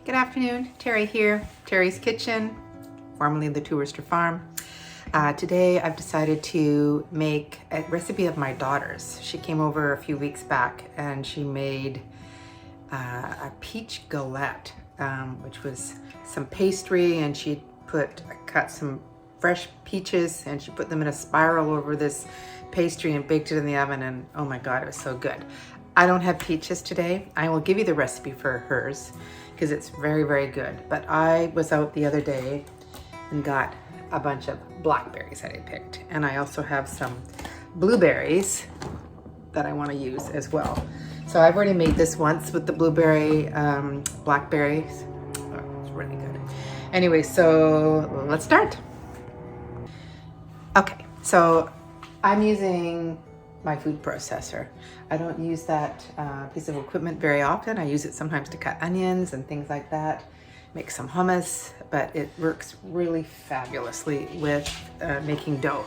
Good afternoon, Terry here, Terry's Kitchen, formerly the Two Rooster Farm. Today I've decided to make a recipe of my daughter's. She came over a few weeks back and she made a peach galette, which was some pastry, and she cut some fresh peaches and she put them in a spiral over this pastry and baked it in the oven, and oh my God, it was so good. I don't have peaches today. I will give you the recipe for hers because it's very, very good. But I was out the other day and got a bunch of blackberries that I picked. And I also have some blueberries that I want to use as well. So I've already made this once with the blueberry, blackberries. Oh, it's really good. Anyway, so let's start. Okay, so I'm using my food processor. I don't use that piece of equipment very often. I use it sometimes to cut onions and things like that, make some hummus, but it works really fabulously with making dough.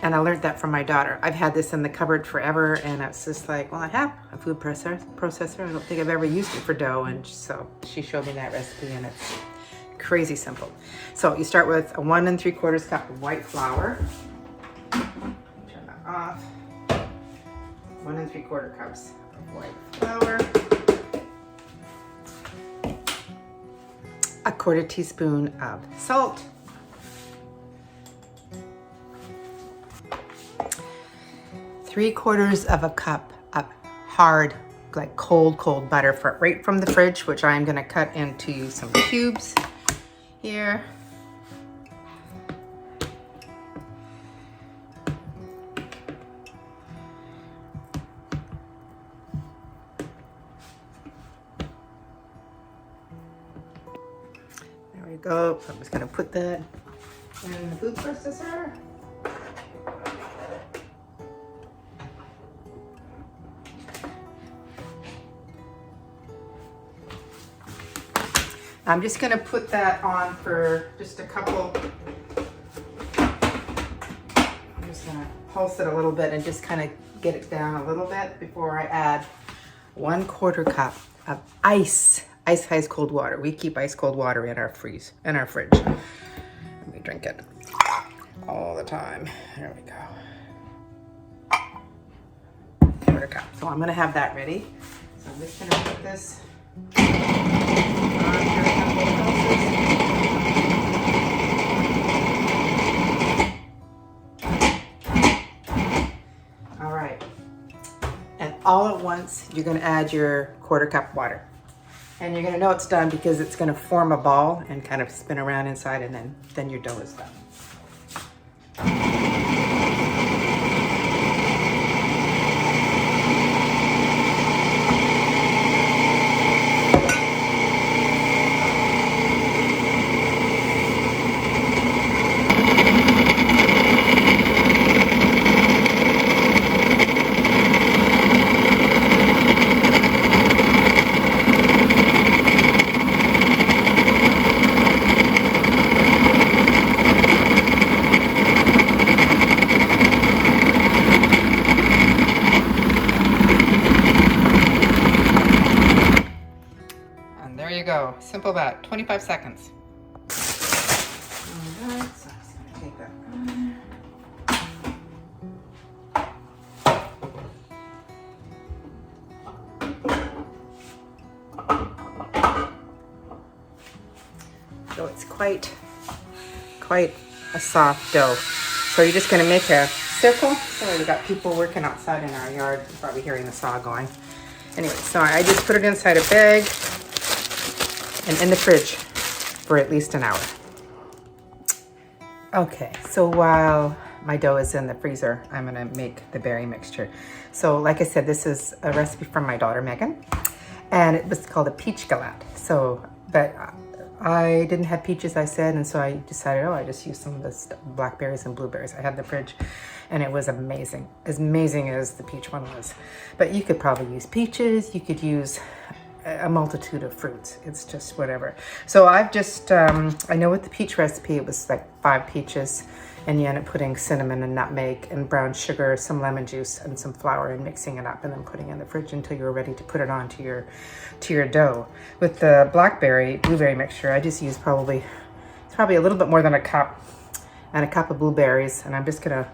And I learned that from my daughter. I've had this in the cupboard forever, and it's just like, well, I have a food processor. I don't think I've ever used it for dough, and so she showed me that recipe, and it's crazy simple. So you start with a 1 3/4 cup of white flour. Turn that off. 1 3/4 cups of white flour, a 1/4 teaspoon of salt, 3/4 cup of hard, like cold butter right from the fridge, which I'm going to cut into some cubes here. There we go. So I'm just going to put that in the food processor. I'm just going to put that on for just a couple. I'm just going to pulse it a little bit and just kind of get it down a little bit before I add 1/4 cup of ice cold water. We keep ice cold water in our fridge. And we drink it all the time. There we go. 1/4 cup. So I'm going to have that ready. So I'm just going to put this on for a couple of pulses. All right. And all at once, you're going to add your 1/4 cup water. And you're going to know it's done because it's going to form a ball and kind of spin around inside, and then your dough is done. There you go. Simple that. 25 seconds. All right, so I'm just going to take that. So it's quite a soft dough. So you're just going to make a circle. Sorry, we got people working outside in our yard. You're probably hearing the saw going. Anyway, so I just put it inside a bag and in the fridge for at least an hour. Okay, so while my dough is in the freezer, I'm gonna make the berry mixture. So like I said, this is a recipe from my daughter, Megan, and it was called a peach galette. So, but I didn't have peaches, I said, and so I decided, I just used some of the blackberries and blueberries I had in the fridge, and it was amazing. As amazing as the peach one was. But you could probably use peaches, you could use a multitude of fruits. It's just whatever. So I've just, I know with the peach recipe, it was like 5 peaches, and you end up putting cinnamon and nutmeg and brown sugar, some lemon juice and some flour, and mixing it up and then putting it in the fridge until you're ready to put it onto your dough. With the blueberry mixture, I just use it's probably a little bit more than a cup, and a cup of blueberries, and I'm just gonna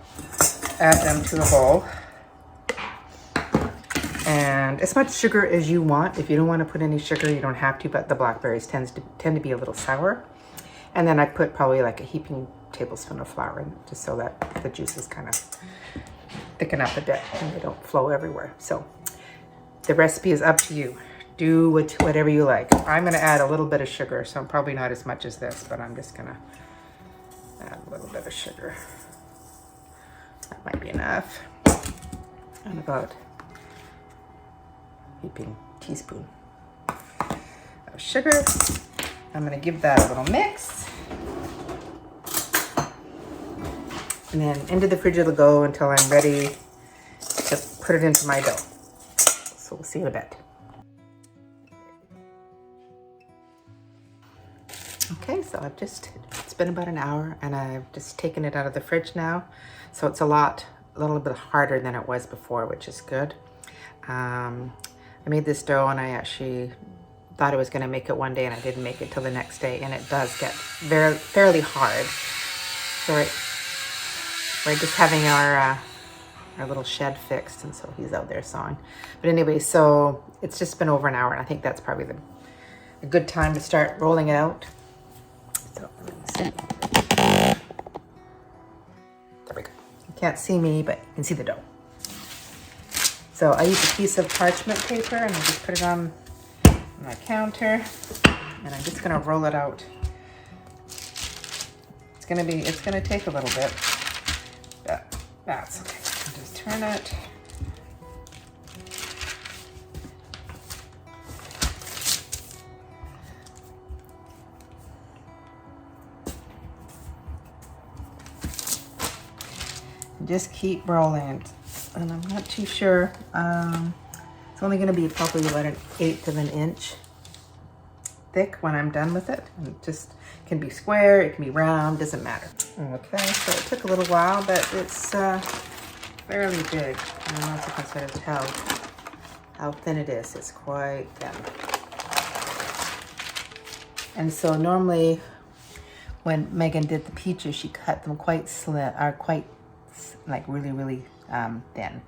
add them to the bowl. And as much sugar as you want. If you don't want to put any sugar, you don't have to, but the blackberries tend to be a little sour. And then I put probably like a heaping tablespoon of flour in, just so that the juices kind of thicken up a bit and they don't flow everywhere. So the recipe is up to you. Do whatever you like. I'm going to add a little bit of sugar, so I'm probably not as much as this, but I'm just going to add a little bit of sugar. That might be enough. And about heaping teaspoon of sugar. I'm going to give that a little mix, and then into the fridge it'll go until I'm ready to put it into my dough. So we'll see in a bit. Okay, so it's been about an hour, and I've just taken it out of the fridge now. So it's a little bit harder than it was before, which is good. I made this dough, and I actually thought I was going to make it one day, and I didn't make it till the next day, and it does get fairly hard. So we're just having our little shed fixed, and so he's out there sawing. But anyway, so it's just been over an hour, and I think that's probably a good time to start rolling it out. So there we go. You can't see me, but you can see the dough. So I use a piece of parchment paper, and I just put it on my counter, and I'm just gonna roll it out. It's gonna take a little bit, but that's okay. I'll just turn it. And just keep rolling. And I'm not too sure. It's only going to be probably about 1/8 of an inch thick when I'm done with it. And it just can be square, it can be round, doesn't matter. Okay, so it took a little while, but it's fairly big. I don't know if you can sort of tell how thin it is. It's quite thin. And so normally when Megan did the peaches, she cut them quite slim, or quite like really thin,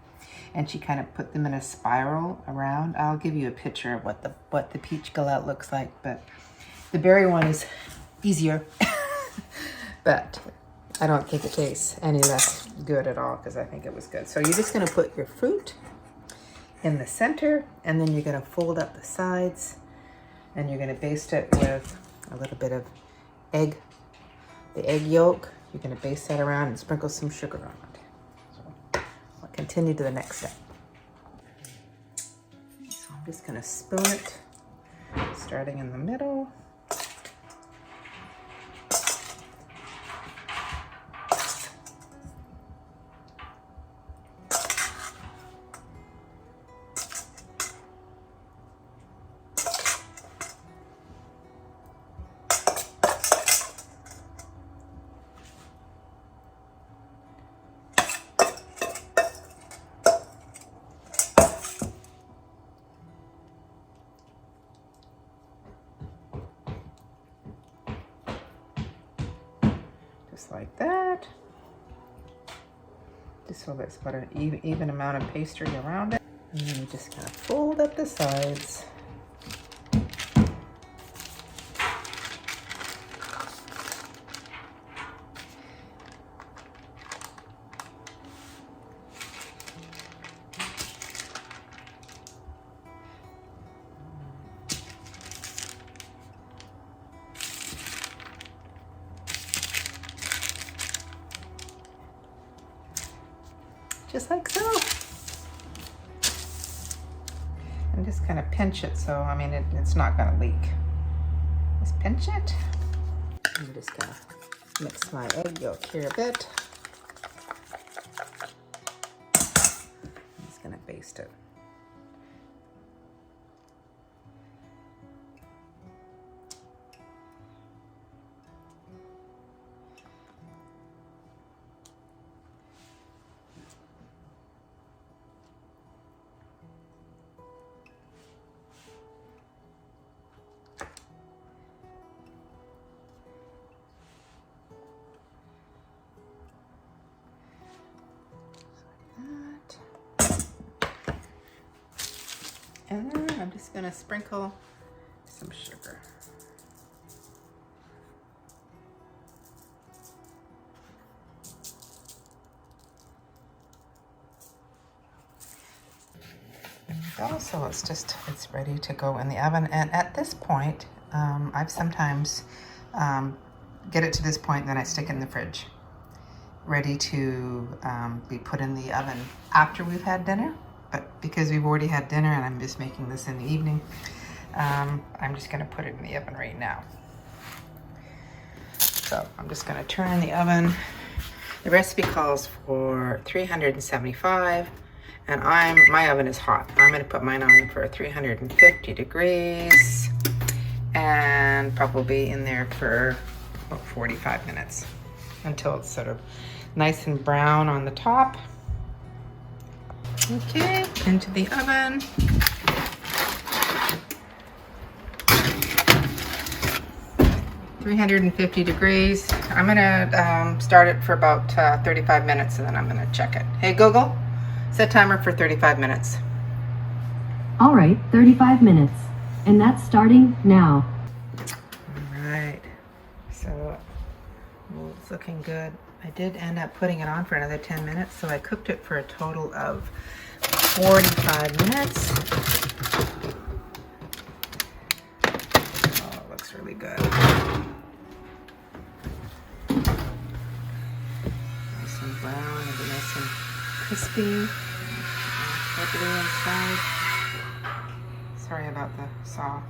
and she kind of put them in a spiral around. I'll give you a picture of what the peach galette looks like, but the berry one is easier. But I don't think it tastes any less good at all, because I think it was good. So you're just going to put your fruit in the center, and then you're going to fold up the sides, and you're going to baste it with a little bit of egg, the egg yolk. You're going to baste that around and sprinkle some sugar on it. I'll continue to the next step. So I'm just going to spoon it, starting in the middle. Just like that. Just so that's about an even amount of pastry around it. And then you just kind of fold up the sides. Just like so. And just kind of pinch it, so I mean it's not going to leak. Just pinch it. I'm just going to mix my egg yolk here a bit. I'm just going to baste it. And then I'm just gonna sprinkle some sugar. So it's ready to go in the oven. And at this point, I've sometimes get it to this point and then I stick it in the fridge, ready to be put in the oven after we've had dinner. But because we've already had dinner and I'm just making this in the evening, I'm just gonna put it in the oven right now. So I'm just gonna turn on the oven. The recipe calls for 375. And my oven is hot. I'm gonna put mine on for 350 degrees and probably in there for about 45 minutes until it's sort of nice and brown on the top. Okay, into the oven. $350 degrees. I'm gonna start it for about 35 minutes and then I'm gonna check it. Hey Google, set timer for 35 minutes. All right, 35 minutes. And that's starting now. All right, so it's looking good. I did end up putting it on for another 10 minutes, so I cooked it for a total of 45 minutes. Oh, it looks really good. Nice and brown and nice and crispy. Inside. Sorry about the saw.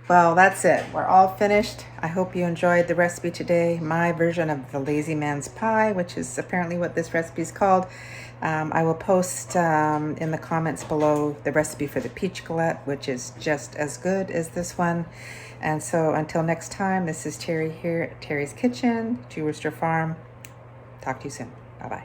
Well, that's it. We're all finished. I hope you enjoyed the recipe today. My version of the lazy man's pie, which is apparently what this recipe is called. I will post in the comments below the recipe for the peach galette, which is just as good as this one. And so until next time, this is Terry here at Terry's Kitchen, Two Rooster Farm. Talk to you soon. Bye-bye.